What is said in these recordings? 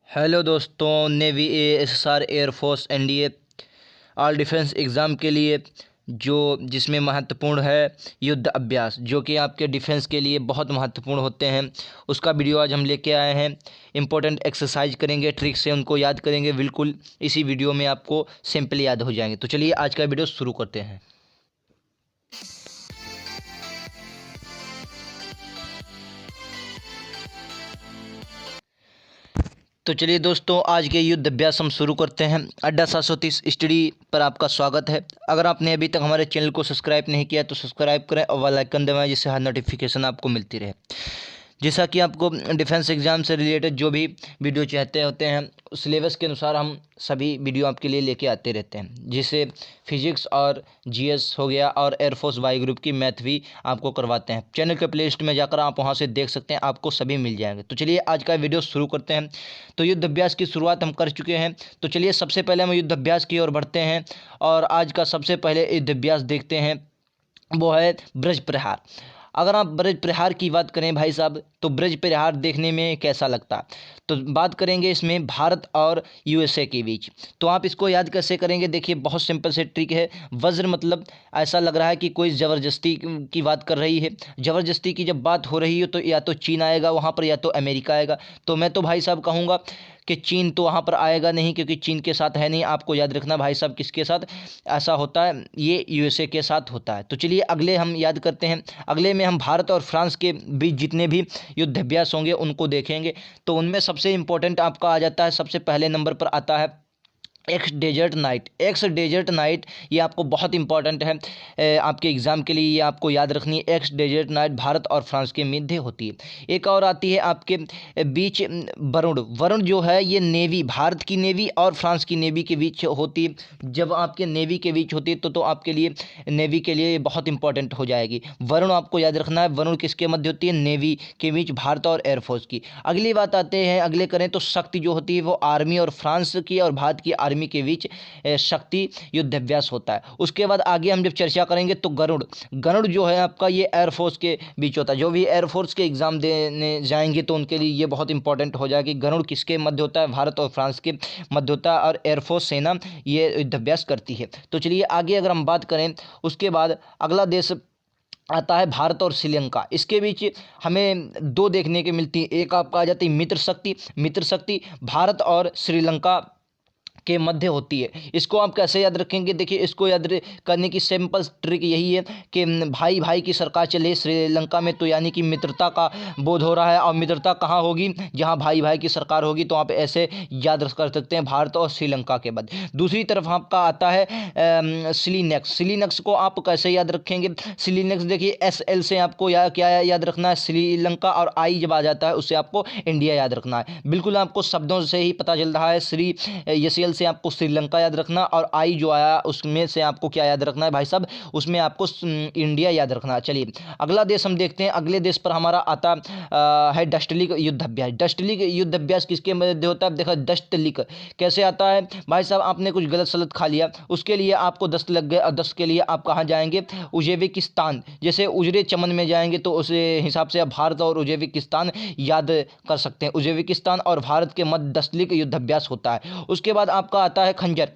Hello दोस्तों, navy AA SSR air force NDA all defence exam के लिए जिसमें महत्वपूर्ण है युद्ध अभ्यास, जो कि आपके डिफेंस के लिए बहुत महत्वपूर्ण होते हैं। उसका वीडियो आज हम लेके आए हैं। इंपॉर्टेंट एक्सरसाइज करेंगे, ट्रिक से उनको याद करेंगे। बिल्कुल इसी वीडियो में आपको सिंपल याद हो जाएंगे। तो चलिए आज का वीडियो शुरू करते हैं। तो चलिए दोस्तों, आज के युद्ध अभ्यास हम शुरू करते हैं। अड्डा 730 स्टडी पर आपका स्वागत है। अगर आपने अभी तक हमारे चैनल को सब्सक्राइब नहीं किया तो सब्सक्राइब करें और बेल आइकन दबाएं, जिससे हर नोटिफिकेशन आपको मिलती रहे। जैसा कि आपको डिफेंस एग्ज़ाम से रिलेटेड जो भी वीडियो चाहते होते हैं, सिलेबस के अनुसार हम सभी वीडियो आपके लिए लेके आते रहते हैं। जिससे फिजिक्स और जीएस हो गया और एयरफोर्स वाई ग्रुप की मैथ भी आपको करवाते हैं। चैनल के प्लेलिस्ट में जाकर आप वहां से देख सकते हैं, आपको सभी मिल जाएंगे। तो चलिए आज का वीडियो शुरू करते हैं। तो युद्ध अभ्यास की शुरुआत हम कर चुके हैं। तो चलिए सबसे पहले हम युद्ध अभ्यास की ओर बढ़ते हैं और आज का सबसे पहले युद्ध अभ्यास देखते हैं, वो है ब्रज प्रहार। अगर आप ब्रज प्रहार की बात करें भाई साहब, तो ब्रज प्रहार देखने में कैसा लगता, तो बात करेंगे इसमें भारत और यूएसए के बीच। तो आप इसको याद कैसे करेंगे, देखिए बहुत सिंपल से ट्रिक है। वज्र मतलब ऐसा लग रहा है कि कोई ज़बरदस्ती की बात कर रही है। ज़बरदस्ती की जब बात हो रही हो तो या तो चीन आएगा वहाँ पर या तो अमेरिका आएगा। तो मैं तो भाई साहब कहूँगा कि चीन तो वहाँ पर आएगा नहीं, क्योंकि चीन के साथ है नहीं। आपको याद रखना भाई साहब किसके साथ ऐसा होता है, ये यूएसए के साथ होता है। तो चलिए अगले हम याद करते हैं। अगले में हम भारत और फ्रांस के बीच जितने भी युद्ध अभ्यास होंगे उनको देखेंगे। तो उनमें सबसे इंपॉर्टेंट आपका आ जाता है, सबसे पहले नंबर पर आता है X Desert Night. X Desert Night ये आपको बहुत इंपॉर्टेंट है आपके एग्ज़ाम के लिए, ये आपको याद रखनी है। एक्स डेजर्ट नाइट भारत और फ्रांस के मध्य होती है। एक और आती है आपके बीच वरुण। वरुण जो है ये नेवी, भारत की नेवी और फ्रांस की नेवी के बीच होती है। जब आपके नेवी के बीच होती है तो आपके लिए नेवी के लिए बहुत इंपॉर्टेंट हो जाएगी। वरुण आपको याद रखना है। वरुण किसके मध्य होती है, नेवी के बीच, भारत और एयरफोर्स की। अगली बात आते हैं, अगले करें तो शक्ति जो होती है वो आर्मी और फ्रांस की और भारत की आर्मी के बीच शक्ति युद्ध अभ्यास होता है। उसके बाद आगे हम जब चर्चा करेंगे तो गरुड़। गरुड़ जो है आपका ये एयरफोर्स के बीच होता है। जो भी एयरफोर्स के एग्जाम देने जाएंगे तो उनके लिए ये बहुत इंपॉर्टेंट हो जाएगा कि गरुड़ किसके मध्य होता है, भारत और फ्रांस के मध्य होता है और एयरफोर्स सेना ये युद्ध अभ्यास करती है। तो चलिए आगे अगर हम बात करें, उसके बाद अगला देश आता है भारत और श्रीलंका। इसके बीच हमें दो देखने के मिलती है। एक आपका आ जाती है मित्र शक्ति। मित्र शक्ति भारत और श्रीलंका के मध्य होती है। इसको आप कैसे याद रखेंगे, देखिए इसको याद करने की सिंपल ट्रिक यही है कि भाई भाई की सरकार चले श्रीलंका में, तो यानी कि मित्रता का बोध हो रहा है। और मित्रता कहाँ होगी, जहाँ भाई भाई की सरकार होगी। तो आप ऐसे याद कर सकते हैं भारत और श्रीलंका के मध्य। दूसरी तरफ आपका आता है सिलीनेक्स। सिलीनेक्स को आप कैसे याद रखेंगे, सिलीनेक्स देखिए SL से आपको क्या याद रखना है, श्रीलंका, और आई जब आ जाता है उससे आपको इंडिया याद रखना है। बिल्कुल आपको शब्दों से ही पता चल रहा है। SL से आपको श्रीलंका याद रखना, और आई जो आया उसमें से आपको क्या याद रखना है भाई साहब, उसमें आपको इंडिया याद रखना। चलिए अगला देश हम देखते हैं। अगले देश पर हमारा आता है डस्टलिक युद्ध अभ्यास। डस्टलिक युद्ध अभ्यास किसके मध्य होता है, देखो डस्टलिक कैसे आता है भाई साहब, आपने कुछ गलत सलत खा लिया, उसके लिए आपको दस्त लग गए, और दस्त के लिए आप कहाँ जाएंगे, उज्बेकिस्तान। जैसे उजरे चमन में जाएंगे तो उस हिसाब से आप भारत और उज्बेकिस्तान याद कर सकते हैं। उज्बेकिस्तान और भारत के मध्य डस्टलिक युद्ध अभ्यास होता है। उसके बाद आपका आता है खंजर।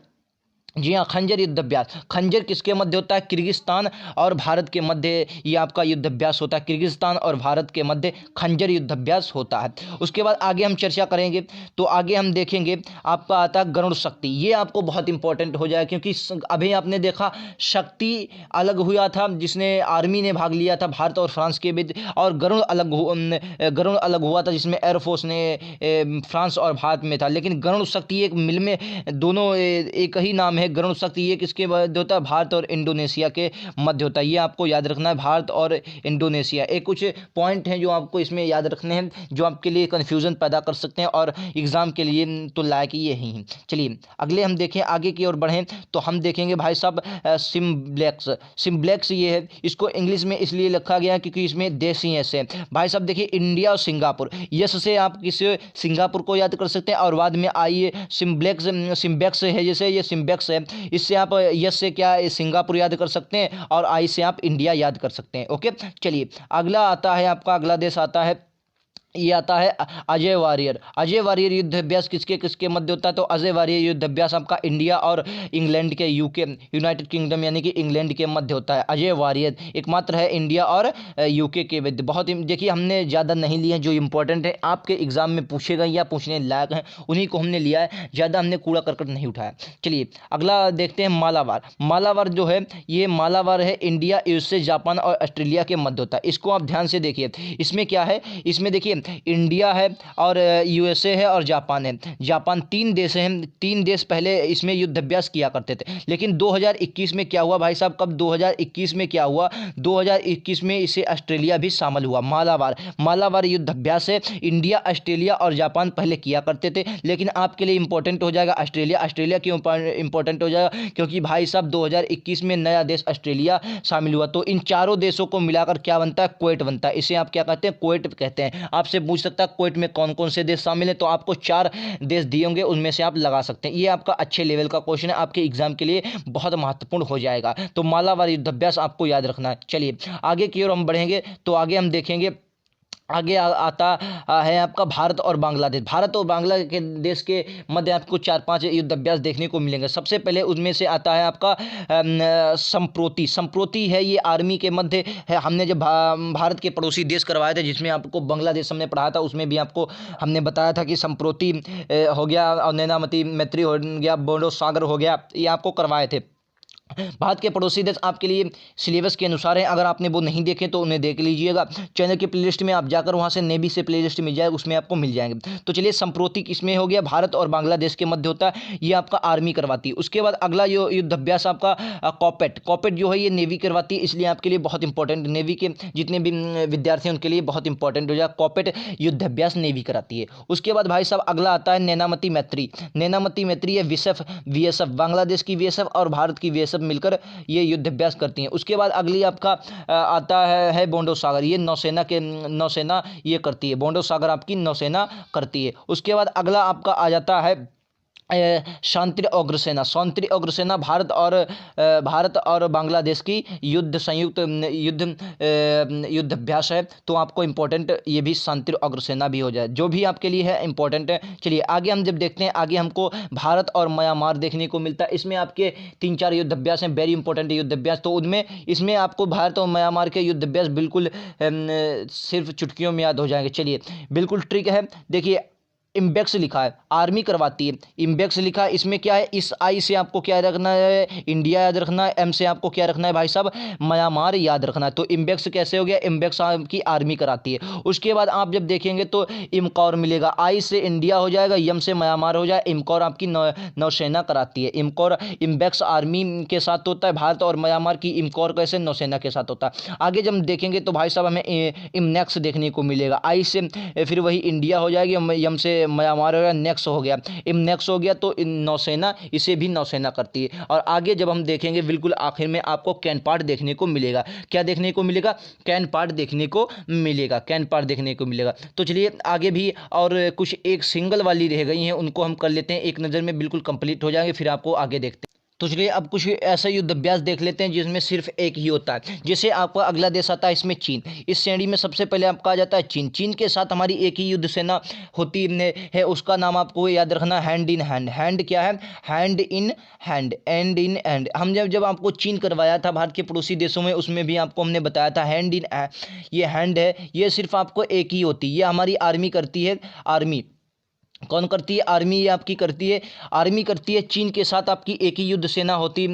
जी हाँ, खंजर युद्ध अभ्यास। खंजर किसके मध्य होता है, किर्गिस्तान और भारत के मध्य ये आपका युद्ध अभ्यास होता है। किर्गिस्तान और भारत के मध्य खंजर युद्ध अभ्यास होता है। उसके बाद आगे हम चर्चा करेंगे तो आगे हम देखेंगे आपका आता है गरुड़ शक्ति। ये आपको बहुत इंपॉर्टेंट हो जाएगा, क्योंकि अभी आपने देखा शक्ति अलग हुआ था, जिसने आर्मी ने भाग लिया था भारत और फ्रांस के बीच, और गरुड़ अलग हुआ था जिसमें एयरफोर्स ने फ्रांस और भारत में था। लेकिन गरुड़ शक्ति एक मिल में दोनों एक ही नाम है। गरुड़ शक्ति ये किसके मध्य होता है, भारत और इंडोनेशिया के मध्य होता है। ये आपको याद रखना है, भारत और इंडोनेशिया। एक कुछ पॉइंट हैं जो आपको इसमें याद रखने हैं, जो आपके लिए कंफ्यूजन पैदा कर सकते हैं और एग्जाम के लिए तो लायक ये ही हैं। चलिए अगले हम देखें, आगे की ओर बढ़ें तो हम देखेंगे भाई साहब सिम्ब्लेक्स। सिम्ब्लेक्स ये है, इसको इंग्लिश में इसलिए लिखा गया है क्योंकि इसमें देश ही ऐसे हैं भाई साहब। देखिए इंडिया और सिंगापुर, यस से आप किसी सिंगापुर को याद कर सकते हैं, और बाद में आइए सिम्बेक्स है, जैसे ये सिम्बेक्स है, इससे आप यस से क्या सिंगापुर याद कर सकते हैं, और आई से आप इंडिया याद कर सकते हैं। ओके चलिए अगला आता है आपका, अगला देश आता है ये आता है अजय वारियर। अजय वारियर युद्ध अभ्यास किसके किसके मध्य होता है? तो अजय वारियर युद्ध अभ्यास आपका इंडिया और इंग्लैंड के, यूके यूनाइटेड किंगडम यानी कि इंग्लैंड के मध्य होता है। अजय वारियर एकमात्र है इंडिया और यूके के मध्य। बहुत देखिए हमने ज़्यादा नहीं लिए हैं, जो इंपॉर्टेंट है आपके एग्जाम में पूछे गए या पूछने लायक हैं उन्हीं को हमने लिया है, ज़्यादा हमने कूड़ा करकट नहीं उठाया। चलिए अगला देखते हैं मालाबार। मालाबार जो है ये मालाबार है इंडिया, यूएसए, जापान और ऑस्ट्रेलिया के मध्य होता है। इसको आप ध्यान से देखिए, इसमें क्या है, इसमें देखिए इंडिया है और यूएसए है और जापान है। जापान तीन देश हैं, तीन देश पहले इसमें युद्ध अभ्यास किया करते थे। लेकिन 2021 में क्या हुआ भाई साहब, कब 2021 में क्या हुआ, 2021 में इसे ऑस्ट्रेलिया भी शामिल हुआ। मालाबार, मालाबार युद्ध अभ्यास है इंडिया, ऑस्ट्रेलिया और जापान पहले किया करते थे। लेकिन आपके लिए इंपॉर्टेंट हो जाएगा ऑस्ट्रेलिया। ऑस्ट्रेलिया क्यों इंपॉर्टेंट हो जाएगा? क्योंकि भाई साहब 2021 में नया देश ऑस्ट्रेलिया शामिल हुआ। तो इन चारों देशों को मिलाकर क्या बनता है? क्वेट बनता है। इसे आप क्या कहते हैं? क्वेट कहते हैं। आपसे पूछ सकता है क्वेट में कौन कौन से देश शामिल हैं, तो आपको 4 देश दिए होंगे, उनमें से आप लगा सकते हैं। ये आपका अच्छे लेवल का क्वेश्चन है, आपके एग्जाम के लिए बहुत महत्वपूर्ण हो जाएगा। तो मालाबार युद्ध अभ्यास आपको याद रखना है। चलिए आगे की ओर हम बढ़ेंगे तो आगे हम देखेंगे, आगे आता है आपका भारत और बांग्लादेश। भारत और बांग्लादेश के मध्य आपको 4-5 युद्ध अभ्यास देखने को मिलेंगे। सबसे पहले उनमें से आता है आपका संप्रोति। संप्रोति है ये आर्मी के मध्य है। हमने जब भारत के पड़ोसी देश करवाए थे, जिसमें आपको बांग्लादेश हमने पढ़ाया था, उसमें भी आपको हमने बताया था कि संप्रोति हो गया और नैनामती मैत्री हो गया, बोडो सागर हो गया, ये आपको करवाए थे। भारत के पड़ोसी देश आपके लिए सिलेबस के अनुसार है, अगर आपने वो नहीं देखे तो उन्हें देख लीजिएगा। चैनल की प्लेलिस्ट में आप जाकर वहाँ से नेवी से प्लेलिस्ट मिल जाएगा, उसमें आपको मिल जाएंगे। तो चलिए संप्रोति किसमें हो गया? भारत और बांग्लादेश के मध्य होता है, ये आपका आर्मी करवाती है। उसके बाद अगला जो युद्ध अभ्यास आपका कॉपेट। कॉपेट जो है ये नेवी करवाती है, इसलिए आपके लिए बहुत इंपॉर्टेंट, नेवी के जितने भी विद्यार्थी हैं उनके लिए बहुत इंपॉर्टेंट हो जाएगा। कॉपेट युद्ध अभ्यास नेवी कराती है। उसके बाद भाई साहब अगला आता है नैनामती मैत्री। नैनामती मैत्री है वीएसएफ, बांग्लादेश की वीएसएफ और भारत की वीएसएफ मिलकर ये युद्ध अभ्यास करती हैं। उसके बाद अगली आपका आता है बोंडो सागर। ये नौसेना ये करती है, बोंडो सागर आपकी नौसेना करती है। उसके बाद अगला आपका आ जाता है शांति अग्रसेना। शांति अग्रसेना भारत और बांग्लादेश की संयुक्त युद्ध अभ्यास है। तो आपको इंपॉर्टेंट ये भी शांति अग्रसेना भी हो जाए, जो भी आपके लिए है इंपॉर्टेंट है। चलिए आगे हम जब देखते हैं, आगे हमको भारत और म्यांमार देखने को मिलता है। इसमें आपके 3-4 युद्ध अभ्यास हैं, वेरी इंपॉर्टेंट युद्ध अभ्यास। तो उनमें इसमें आपको भारत और म्यांमार के युद्ध अभ्यास बिल्कुल सिर्फ चुटकियों में याद हो जाएंगे। चलिए बिल्कुल ट्रिक है, देखिए इम्बेक्स लिखा है, आर्मी करवाती है। इम्बेक्स लिखा है, इसमें क्या है, इस आई से आपको क्या रखना है? इंडिया याद रखना है। एम से आपको क्या रखना है भाई साहब? म्यांमार याद रखना है। तो इम्बेक्स कैसे हो गया? इम्बेक्स आपकी आर्मी कराती है। उसके बाद आप जब देखेंगे तो इमकौर मिलेगा, आई से इंडिया हो जाएगा, यम से म्यांमार हो जाए, इमकौर आपकी नौसेना कराती है। इमकौर इम्बेक्स आर्मी के साथ होता है भारत और म्यांमार की, इमकौर कैसे? नौसेना के साथ होता है। आगे जब हम देखेंगे तो भाई साहब हमें इमनेक्स देखने को मिलेगा। आई से फिर वही इंडिया हो जाएगी, यम से म्यांमार हो गया, नेक्स हो गया, इमनेक्स हो गया। तो नौसेना, इसे भी नौसेना करती है। और आगे जब हम देखेंगे बिल्कुल आखिर में आपको कैनपार्ट देखने को मिलेगा। क्या देखने को मिलेगा? कैनपार्ट देखने को मिलेगा, कैनपार्ट देखने को मिलेगा। तो चलिए आगे भी और कुछ एक सिंगल वाली रह गई हैं, उनको हम कर लेते हैं, एक नज़र में बिल्कुल कंप्लीट हो जाएंगे, फिर आपको आगे देखते हैं। तो चलिए अब कुछ ऐसा युद्ध अभ्यास देख लेते हैं जिसमें सिर्फ एक ही होता है। जैसे आपका अगला देश आता है इसमें चीन। इस श्रेणी में सबसे पहले आपका आ जाता है चीन। चीन के साथ हमारी एक ही युद्ध सेना होती है, उसका नाम आपको याद रखना, हैंड इन हैंड। हैंड क्या है? Hand in hand, and in and. हम जब आपको चीन करवाया था भारत के पड़ोसी देशों में, उसमें भी आपको हमने बताया था हैंड इन, ये हैंड है, ये सिर्फ आपको एक ही होती है। ये हमारी आर्मी करती है। आर्मी कौन करती है? आर्मी ये आपकी करती है, आर्मी करती है। चीन के साथ आपकी एक ही युद्ध सेना होती,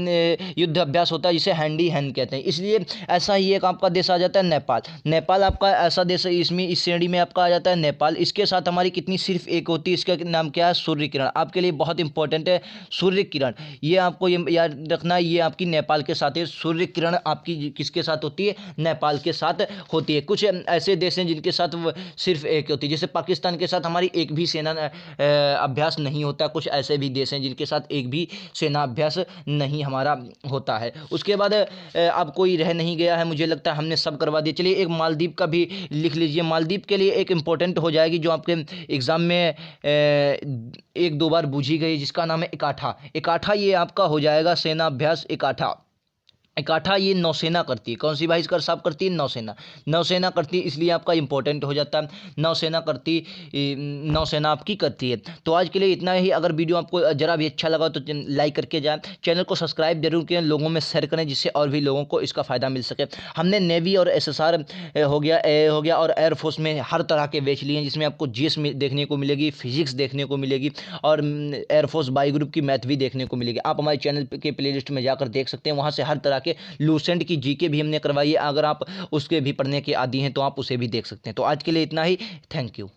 युद्ध अभ्यास होता है, जिसे हैंड ही हैंड कहते हैं। इसलिए ऐसा ही एक आपका देश आ जाता है नेपाल। नेपाल आपका ऐसा देश है, इसमें इस श्रेणी में आपका आ जाता है नेपाल। इसके साथ हमारी कितनी? सिर्फ एक होती है। इसका नाम क्या है? सूर्य किरण। आपके लिए बहुत इंपॉर्टेंट है सूर्य किरण, ये आपको ये याद रखना है, ये आपकी नेपाल के साथ है। सूर्य किरण आपकी किसके साथ होती है? नेपाल के साथ होती है। कुछ ऐसे देश हैं जिनके साथ सिर्फ एक होती है, जैसे पाकिस्तान के साथ हमारी एक भी सेना अभ्यास नहीं होता। कुछ ऐसे भी देश हैं जिनके साथ एक भी सेना अभ्यास नहीं हमारा होता है। उसके बाद अब कोई रह नहीं गया है, मुझे लगता है हमने सब करवा दिया। चलिए एक मालदीव का भी लिख लीजिए। मालदीव के लिए एक इंपॉर्टेंट हो जाएगी, जो आपके एग्जाम में 1-2 बार पूछी गई, जिसका नाम है इकाठा। इकाठा ये आपका हो जाएगा सेना अभ्यास इकाठा। इकट्ठा ये नौसेना करती है। कौन सी भाई इसका साफ करती है? नौसेना। नौसेना करती है, इसलिए आपका इंपॉर्टेंट हो जाता है। नौसेना करती, नौसेना आपकी करती है। तो आज के लिए इतना ही। अगर वीडियो आपको जरा भी अच्छा लगा तो लाइक करके जाएं, चैनल को सब्सक्राइब जरूर करें, लोगों में शेयर करें जिससे और भी लोगों को इसका फ़ायदा मिल सके। हमने नेवी और SSR हो गया, हो गया और एयरफोर्स में हर तरह के बैच लिए हैं, जिसमें आपको GS देखने को मिलेगी, फिजिक्स देखने को मिलेगी और एयरफोर्स बाई ग्रुप की मैथ भी देखने को मिलेगी। आप हमारे चैनल के प्लेलिस्ट में जाकर देख सकते हैं, वहाँ से हर तरह के लूसेंट की GK भी हमने करवाई है। अगर आप उसके भी पढ़ने के आदी हैं तो आप उसे भी देख सकते हैं। तो आज के लिए इतना ही। Thank you.